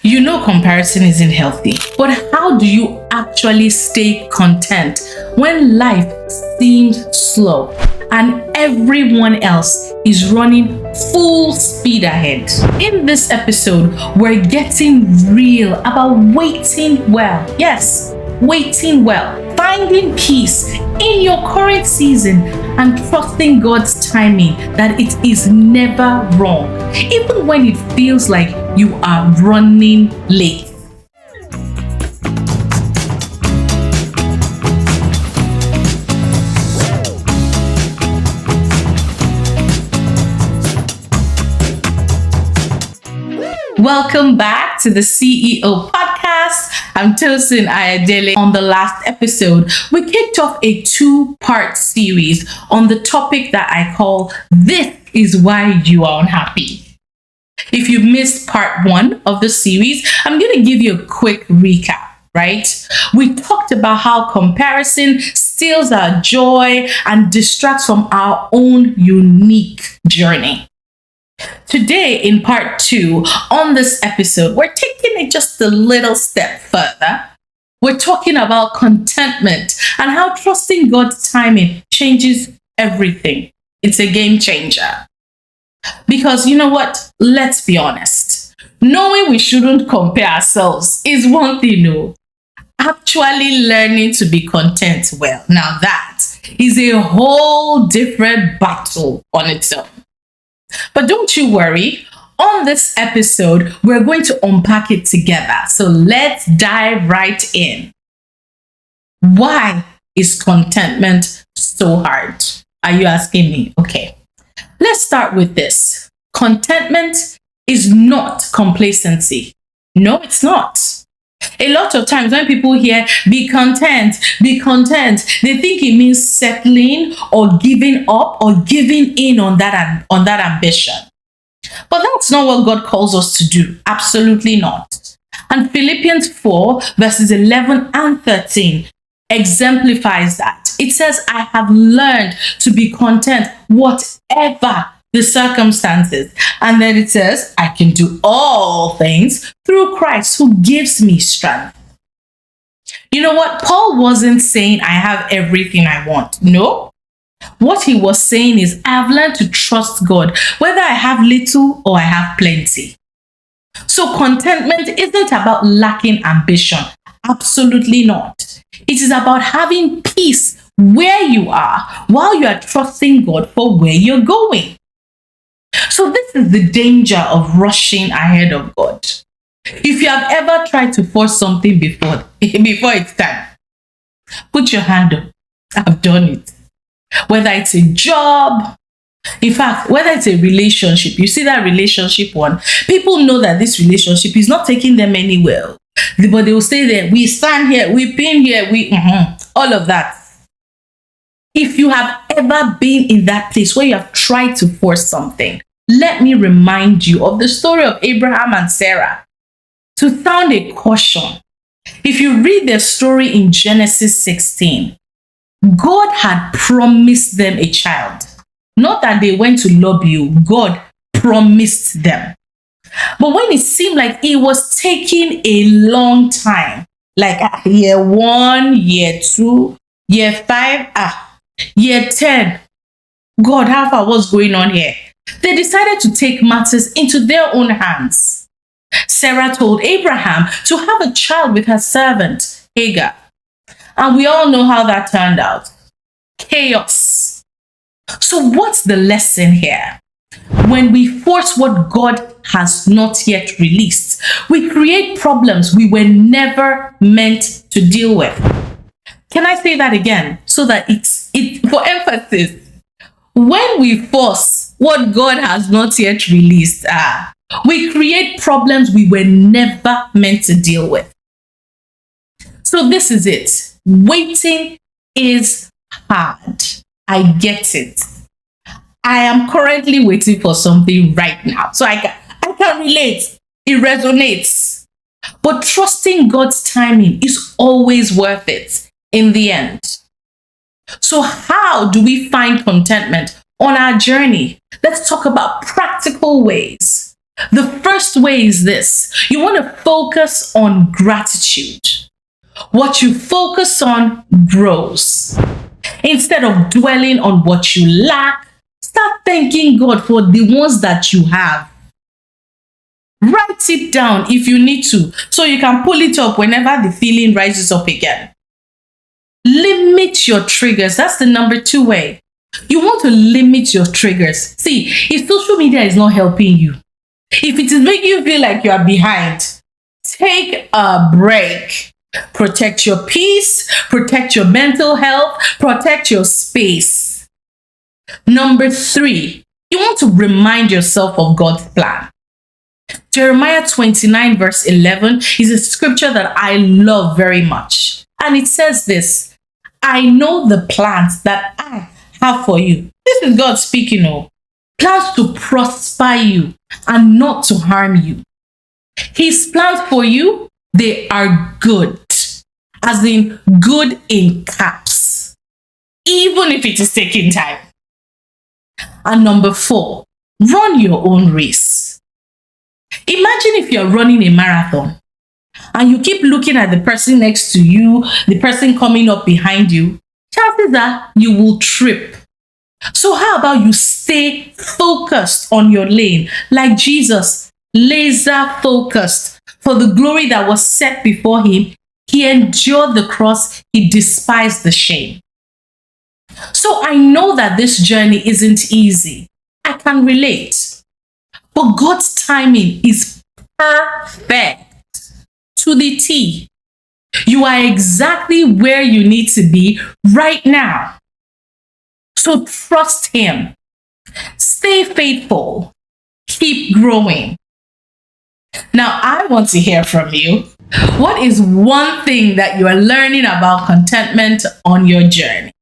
You know comparison isn't healthy, but how do you actually stay content when life seems slow and everyone else is running full speed ahead? In this episode, we're getting real about waiting well. Yes, waiting well. Finding peace in your current season and trusting God's timing that it is never wrong, even when it feels like you are running late. Welcome back to the CEO podcast. I'm Tosin Ayadele. On the last episode, we kicked off a two-part series on the topic that I call This is Why You Are Unhappy. If you missed part one of the series, I'm going to give you a quick recap, right? We talked about how comparison steals our joy and distracts from our own unique journey. Today, in part two, on this episode, we're taking it just a little step further. We're talking about contentment and how trusting God's timing changes everything. It's a game changer. Because you know what? Let's be honest. Knowing we shouldn't compare ourselves is one thing, no. Actually learning to be content, well, now that is a whole different battle on its own. But don't you worry, on this episode, we're going to unpack it together. So let's dive right in. Why is contentment so hard? Are you asking me? Okay. Let's start with this. Contentment is not complacency. No, it's not. A lot of times when people hear be content, they think it means settling or giving up or giving in on that ambition. But that's not what God calls us to do. Absolutely not. And Philippians 4 verses 11 and 13 exemplifies that. It says, I have learned to be content whatever the circumstances. And then it says, I can do all things through Christ who gives me strength. You know what? Paul wasn't saying I have everything I want. No. What he was saying is I've learned to trust God, whether I have little or I have plenty. So contentment isn't about lacking ambition. Absolutely not. It is about having peace where you are while you are trusting God for where you're going. So this is the danger of rushing ahead of God. If you have ever tried to force something before it's time, put your hand up. I've done it. Whether it's a job, in fact, whether it's a relationship, you see that relationship one, people know that this relationship is not taking them anywhere. But they will say that we stand here, we've been here, all of that. If you have ever been in that place where you have tried to force something, let me remind you of the story of Abraham and Sarah. To sound a caution, if you read their story in Genesis 16, God had promised them a child. Not that they went to lobby you, God promised them. But when it seemed like it was taking a long time, like year 1, year 2, year 5, year 10, God, how far what's going on here? They decided to take matters into their own hands. Sarah told Abraham to have a child with her servant, Hagar. And we all know how that turned out. Chaos. So what's the lesson here? When we force what God has not yet released, we create problems we were never meant to deal with. Can I say that again so that it's for emphasis? When we force what God has not yet released, we create problems we were never meant to deal with. So this is it. Waiting is hard. I get it. I am currently waiting for something right now. So I can relate. It resonates. But trusting God's timing is always worth it in the end. So how do we find contentment on our journey? Let's talk about practical ways. The first way is this: you want to focus on gratitude. What you focus on grows. Instead of dwelling on what you lack, start thanking God for the ones that you have. Write it down if you need to, so you can pull it up whenever the feeling rises up again. Limit your triggers. That's the number 2 way. You want to limit your triggers. See, if social media is not helping you, if it is making you feel like you are behind, take a break. Protect your peace, protect your mental health, protect your space. Number 3, you want to remind yourself of God's plan. Jeremiah 29 verse 11 is a scripture that I love very much. And it says this: I know the plans that I have for you. This is God speaking. Plans to prosper you and not to harm you. His plans for you, they are good, as in good in caps, even if it is taking time. And number 4, run your own race. Imagine if you're running a marathon and you keep looking at the person next to you, the person coming up behind you. Chances are you will trip. So how about you stay focused on your lane, like Jesus, laser focused for the glory that was set before him. He endured the cross. He despised the shame. So I know that this journey isn't easy. I can relate. But God's timing is perfect to the T. You are exactly where you need to be right now. So trust him. Stay faithful. Keep growing. Now, I want to hear from you. What is one thing that you are learning about contentment on your journey?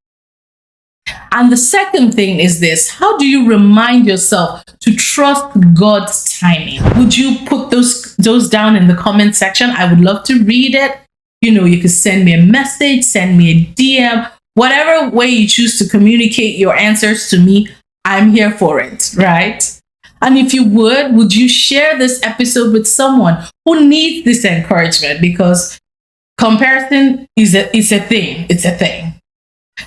And the second thing is this: how do you remind yourself to trust God's timing? Would you put those down in the comment section? I would love to read it. You could send me a message, send me a DM, whatever way you choose to communicate your answers to me. I'm here for it, right? And if you would you share this episode with someone who needs this encouragement? Because comparison is a thing. It's a thing.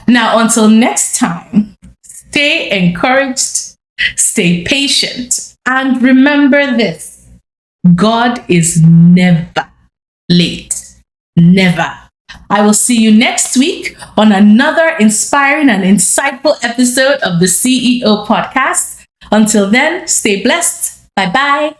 Now, until next time, stay encouraged, stay patient, and remember this: God is never late. Never. I will see you next week on another inspiring and insightful episode of the CEO podcast. Until then, stay blessed. Bye-bye.